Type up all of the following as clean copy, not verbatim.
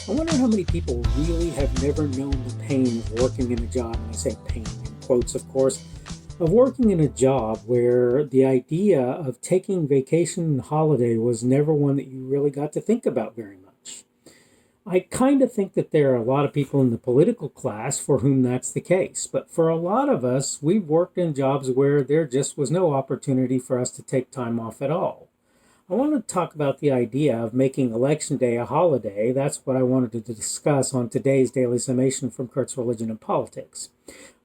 I wonder how many people really have never known the pain of working in a job, and I say pain in quotes, of course, of working in a job where the idea of taking vacation and holiday was never one that you really got to think about very much. I kind of think that there are a lot of people in the political class for whom that's the case, but for a lot of us, we've worked in jobs where there just was no opportunity for us to take time off at all. I want to talk about the idea of making Election Day a holiday. That's what I wanted to discuss on today's Daily Summation from Kurt's Religion and Politics.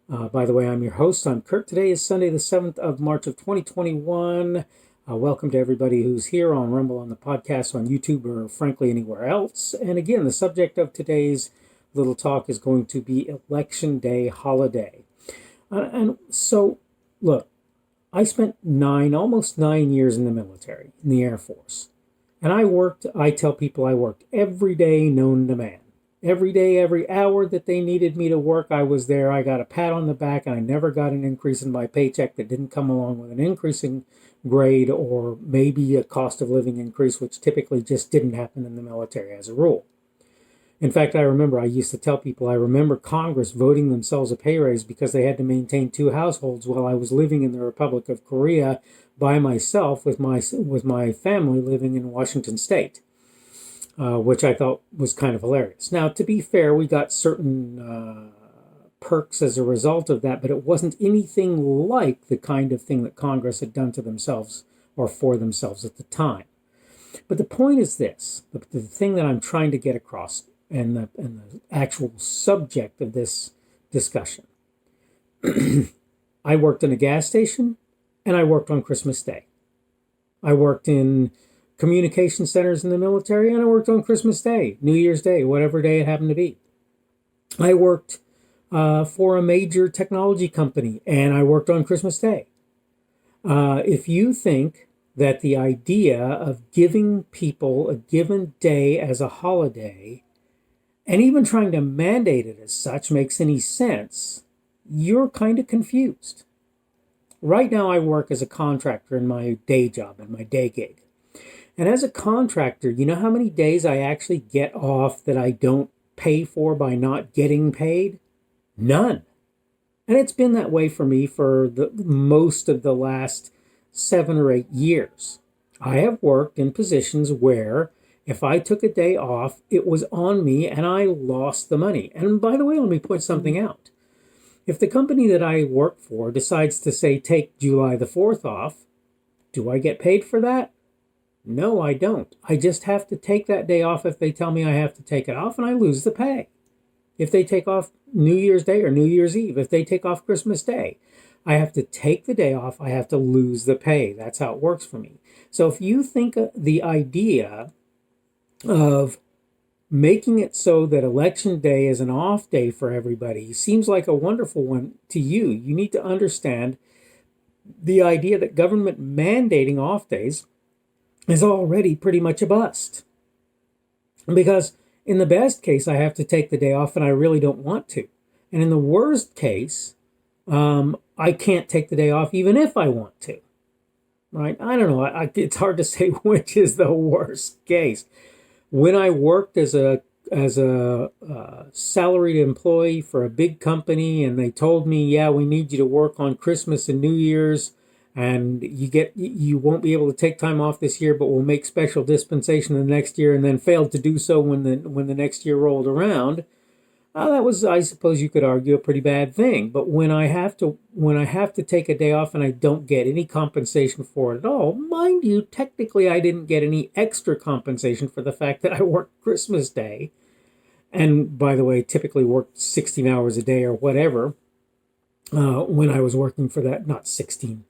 By the way, I'm your host. I'm Kurt. Today is Sunday, the 7th of March of 2021. Welcome to everybody who's here on Rumble, on the podcast, on YouTube, or frankly anywhere else. And again, the subject of today's little talk is going to be Election Day holiday. And so, look, I spent almost 9 years in the military, in the Air Force. And I tell people I worked every day known to man. Every day, every hour that they needed me to work, I was there. I got a pat on the back, and I never got an increase in my paycheck that didn't come along with an increase in grade or maybe a cost of living increase, which typically just didn't happen in the military as a rule. In fact, I used to tell people, I remember Congress voting themselves a pay raise because they had to maintain two households while I was living in the Republic of Korea by myself with my family living in Washington State, which I thought was kind of hilarious. Now, to be fair, we got certain perks as a result of that, but it wasn't anything like the kind of thing that Congress had done to themselves or for themselves at the time. But the point is this, the thing that I'm trying to get across and the actual subject of this discussion. I worked in a gas station, and I worked on Christmas Day. I worked in communication centers in the military, and I worked on Christmas Day, New Year's Day, whatever day it happened to be. I worked for a major technology company, and I worked on Christmas Day. If you think that the idea of giving people a given day as a holiday and even trying to mandate it as such makes any sense, you're kind of confused. Right now, I work as a contractor in my day job, in my day gig. And as a contractor, you know how many days I actually get off that I don't pay for by not getting paid? None. And it's been that way for me for the most of the last 7 or 8 years. I have worked in positions where if I took a day off, it was on me and I lost the money. And by the way, let me point something out. If the company that I work for decides to say, take July the 4th off, do I get paid for that? No, I don't. I just have to take that day off if they tell me I have to take it off, and I lose the pay. If they take off New Year's Day or New Year's Eve, if they take off Christmas Day, I have to take the day off. I have to lose the pay. That's how it works for me. So if you think the idea of making it so that Election Day is an off day for everybody seems like a wonderful one to you, you need to understand the idea that government mandating off days is already pretty much a bust. Because in the best case, I have to take the day off and I really don't want to. And in the worst case, I can't take the day off even if I want to. Right? I don't know. It's hard to say which is the worst case. When I worked as a salaried employee for a big company, and they told me, yeah, we need you to work on Christmas and New Year's, and you won't be able to take time off this year, but we'll make special dispensation the next year, and then failed to do so when the next year rolled around. That was, I suppose you could argue, a pretty bad thing. But when I have to take a day off and I don't get any compensation for it at all, mind you, technically I didn't get any extra compensation for the fact that I worked Christmas Day. And by the way, typically worked 16 hours a day or whatever when I was working for that, not 60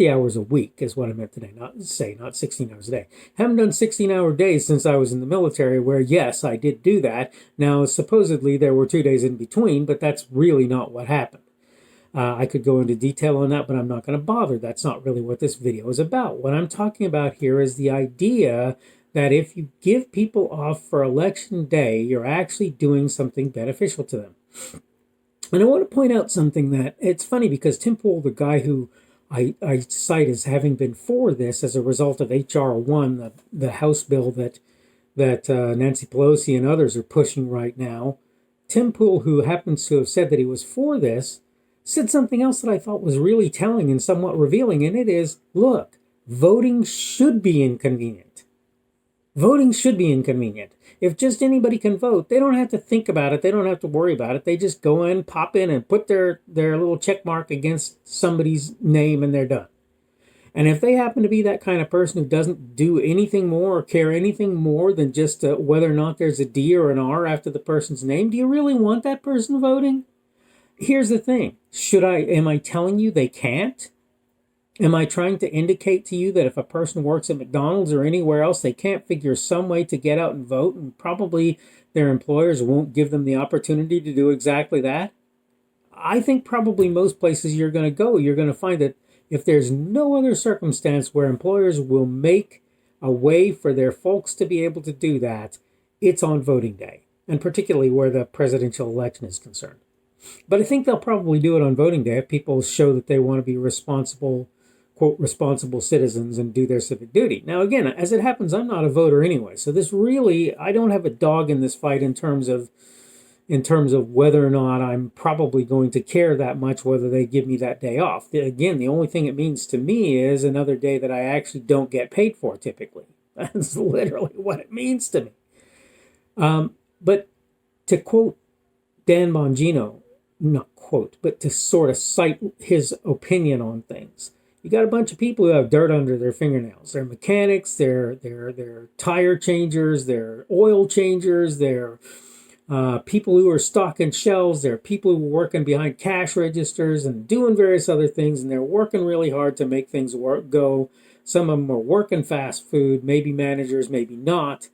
hours a week is what I meant today, not 16 hours a day. Haven't done 16-hour days since I was in the military, where, yes, I did do that. Now, supposedly there were 2 days in between, but that's really not what happened. I could go into detail on that, but I'm not going to bother. That's not really what this video is about. What I'm talking about here is the idea that if you give people off for Election Day, you're actually doing something beneficial to them. And I want to point out something that it's funny because Tim Pool, the guy who I cite as having been for this as a result of H.R. 1, the House bill that that Nancy Pelosi and others are pushing right now. Tim Pool, who happens to have said that he was for this, said something else that I thought was really telling and somewhat revealing, and it is, look, voting should be inconvenient. Voting should be inconvenient. If just anybody can vote, they don't have to think about it. They don't have to worry about it. They just go in, pop in, and put their little check mark against somebody's name, and they're done. And if they happen to be that kind of person who doesn't do anything more or care anything more than just whether or not there's a D or an R after the person's name, do you really want that person voting? Here's the thing. Am I telling you they can't? Am I trying to indicate to you that if a person works at McDonald's or anywhere else, they can't figure some way to get out and vote, and probably their employers won't give them the opportunity to do exactly that? I think probably most places you're going to find that if there's no other circumstance where employers will make a way for their folks to be able to do that, it's on voting day, and particularly where the presidential election is concerned. But I think they'll probably do it on voting day if people show that they want to be responsible, quote, responsible citizens and do their civic duty. Now, again, as it happens, I'm not a voter anyway, so this really, I don't have a dog in this fight in terms of whether or not I'm probably going to care that much whether they give me that day off. Again, the only thing it means to me is another day that I actually don't get paid for typically. That's literally what it means to me. But to quote Dan Bongino, not quote, but to sort of cite his opinion on things, you got a bunch of people who have dirt under their fingernails. They're mechanics, they're tire changers, they're oil changers, they're people who are stocking shelves, there are people who are working behind cash registers and doing various other things, and they're working really hard to make things go. Some of them are working fast food, maybe managers, maybe not.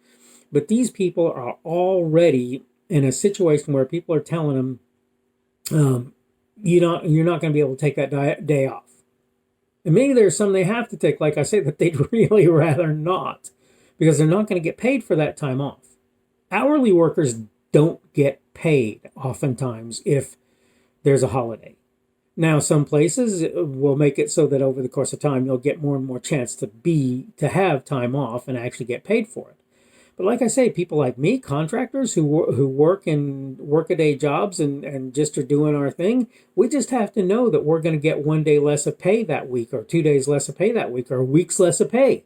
But these people are already in a situation where people are telling them, you're not going to be able to take that day off. And maybe there's some they have to take, like I say, that they'd really rather not, because they're not going to get paid for that time off. Hourly workers don't get paid oftentimes if there's a holiday. Now, some places will make it so that over the course of time, you'll get more and more chance to have time off and actually get paid for it. But like I say, people like me, contractors who work in workaday jobs and just are doing our thing, we just have to know that we're going to get 1 day less of pay that week, or 2 days less of pay that week, or a week's less of pay,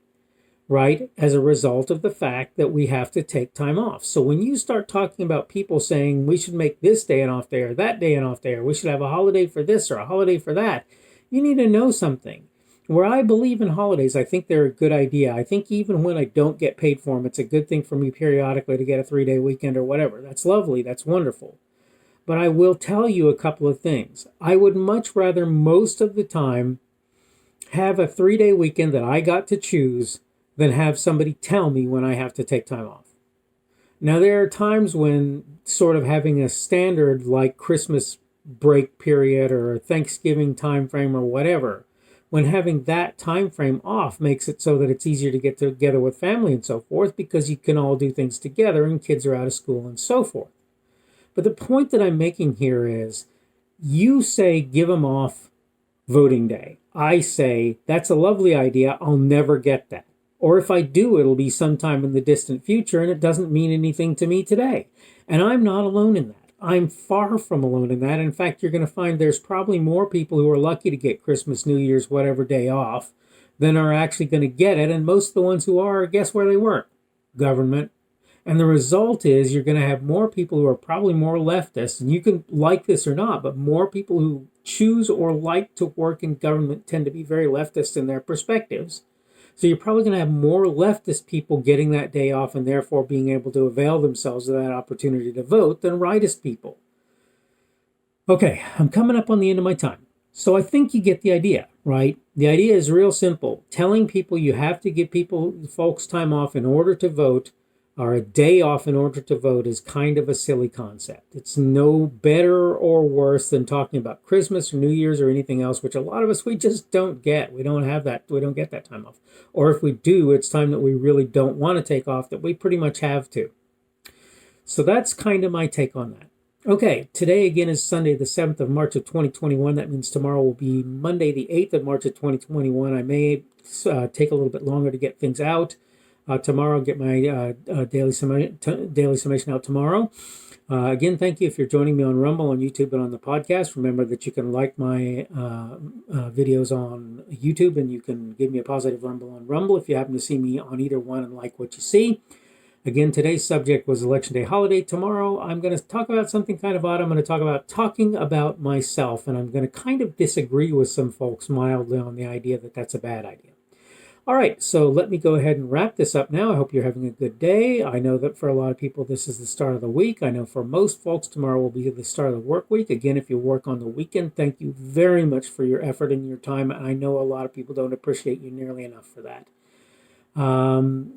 right? As a result of the fact that we have to take time off. So when you start talking about people saying we should make this day an off day or that day an off day, or we should have a holiday for this or a holiday for that, you need to know something. Where I believe in holidays, I think they're a good idea. I think even when I don't get paid for them, it's a good thing for me periodically to get a 3-day weekend or whatever. That's lovely. That's wonderful. But I will tell you a couple of things. I would much rather most of the time have a 3-day weekend that I got to choose than have somebody tell me when I have to take time off. Now, there are times when sort of having a standard like Christmas break period or Thanksgiving time frame or whatever, when having that time frame off makes it so that it's easier to get together with family and so forth, because you can all do things together and kids are out of school and so forth. But the point that I'm making here is, you say give them off voting day. I say that's a lovely idea. I'll never get that. Or if I do, it'll be sometime in the distant future, and it doesn't mean anything to me today. And I'm not alone in that. I'm far from alone in that. In fact, you're going to find there's probably more people who are lucky to get Christmas, New Year's, whatever day off than are actually going to get it. And most of the ones who are, guess where they work? Government. And the result is you're going to have more people who are probably more leftist, and you can like this or not, but more people who choose or like to work in government tend to be very leftist in their perspectives. So you're probably going to have more leftist people getting that day off and therefore being able to avail themselves of that opportunity to vote than rightist people. Okay, I'm coming up on the end of my time. So I think you get the idea, right? The idea is real simple. Telling people you have to give folks time off in order to vote, or a day off in order to vote, is kind of a silly concept. It's no better or worse than talking about Christmas or New Year's or anything else, which a lot of us, we just don't get. We don't have that. We don't get that time off. Or if we do, it's time that we really don't want to take off, that we pretty much have to. So that's kind of my take on that. Okay, today again is Sunday, the 7th of March of 2021. That means tomorrow will be Monday, the 8th of March of 2021. I may take a little bit longer to get things out. tomorrow. I'll get my daily summation out tomorrow. Again, thank you if you're joining me on Rumble, on YouTube, and on the podcast. Remember that you can like my videos on YouTube, and you can give me a positive Rumble on Rumble if you happen to see me on either one and like what you see. Again, today's subject was Election Day holiday. Tomorrow, I'm going to talk about something kind of odd. I'm going to talk about talking about myself, and I'm going to kind of disagree with some folks mildly on the idea that that's a bad idea. All right, so let me go ahead and wrap this up now. I hope you're having a good day. I know that for a lot of people, this is the start of the week. I know for most folks, tomorrow will be the start of the work week. Again, if you work on the weekend, thank you very much for your effort and your time. I know a lot of people don't appreciate you nearly enough for that.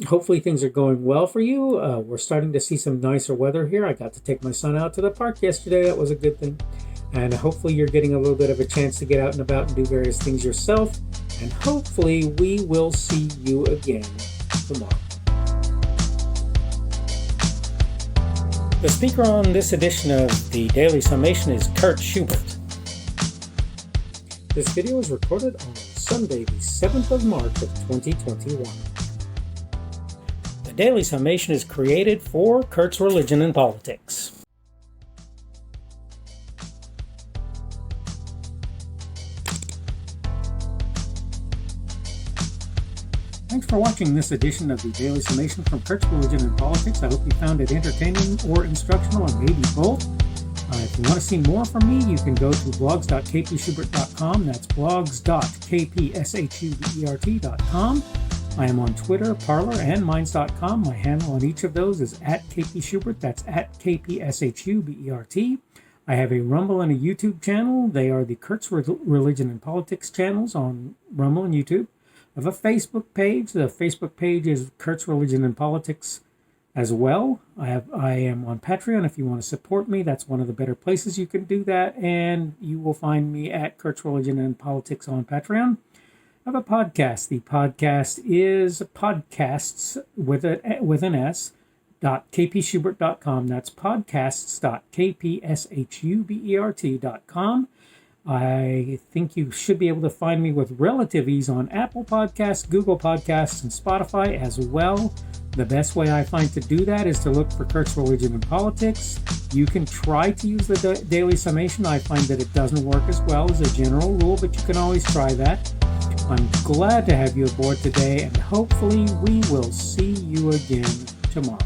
Hopefully things are going well for you. We're starting to see some nicer weather here. I got to take my son out to the park yesterday. That was a good thing. And hopefully you're getting a little bit of a chance to get out and about and do various things yourself. And hopefully we will see you again tomorrow. The speaker on this edition of the Daily Summation is Kurt Schubert. This video was recorded on Sunday, the 7th of March of 2021. The Daily Summation is created for Kurt's Religion and Politics. Thanks for watching this edition of the Daily Summation from Kurt's Religion and Politics. I hope you found it entertaining or instructional, or maybe both. If you want to see more from me, you can go to blogs.kpschubert.com. That's blogs.kpschubert.com. I am on Twitter, Parler, and Minds.com. My handle on each of those is @kpschubert. That's @kpschubert. I have a Rumble and a YouTube channel. They are the Kurt's Religion and Politics channels on Rumble and YouTube. I have a Facebook page. The Facebook page is Kurt's Religion and Politics as well. I am on Patreon. If you want to support me, that's one of the better places you can do that. And you will find me at Kurt's Religion and Politics on Patreon. I have a podcast. The podcast is podcasts with an S, .kpschubert.com. That's podcasts.kpschubert.com. I think you should be able to find me with relative ease on Apple Podcasts, Google Podcasts, and Spotify as well. The best way I find to do that is to look for Kurt's Religion and Politics. You can try to use the Daily Summation. I find that it doesn't work as well as a general rule, but you can always try that. I'm glad to have you aboard today, and hopefully we will see you again tomorrow.